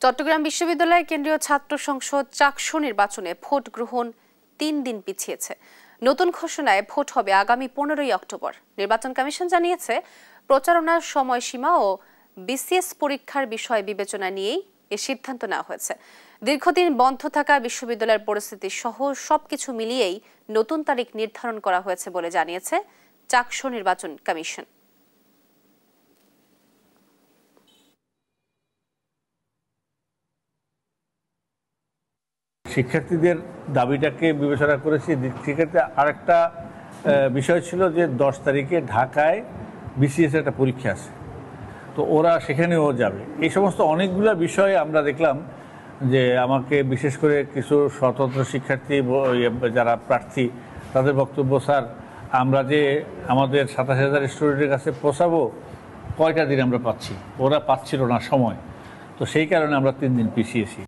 চট্টগ্রাম বিশ্ববিদ্যালয় কেন্দ্রীয় ছাত্র সংসদ চাকসু নির্বাচনে ভোট গ্রহণ ৩ দিন পিছিয়েছে। নতুন ঘোষণায় ভোট হবে আগামী ১৫ই অক্টোবর। নির্বাচন কমিশন জানিয়েছে, প্রচারণার সময়সীমা ও বিসিএস পরীক্ষার বিষয় বিবেচনা নিয়েই এ সিদ্ধান্ত নেওয়া হয়েছে। দীর্ঘদিন বন্ধ থাকা বিশ্ববিদ্যালয়ের পরিস্থিতি সহ সবকিছু মিলিয়েই নতুন তারিখ নির্ধারণ করা হয়েছে বলে জানিয়েছে চাকসু নির্বাচন কমিশন। শিক্ষার্থীদের দাবিটাকে বিবেচনা করেছি। সেক্ষেত্রে আরেকটা বিষয় ছিল যে 10 তারিখে ঢাকায় বিসিএস একটা পরীক্ষা আছে, তো ওরা সেখানেও যাবে। এই সমস্ত অনেকগুলো বিষয় আমরা দেখলাম যে আমাকে বিশেষ করে কিছু স্বতন্ত্র শিক্ষার্থী যারা প্রার্থী তাদের বক্তব্য, স্যার আমরা যে আমাদের ২৭,০০০ স্টুডেন্টের কাছে পৌঁছাবো কয়টা দিন আমরা পাচ্ছি, ওরা পাচ্ছিল না সময়, তো সেই কারণে আমরা 3 দিন পিছিয়েছি।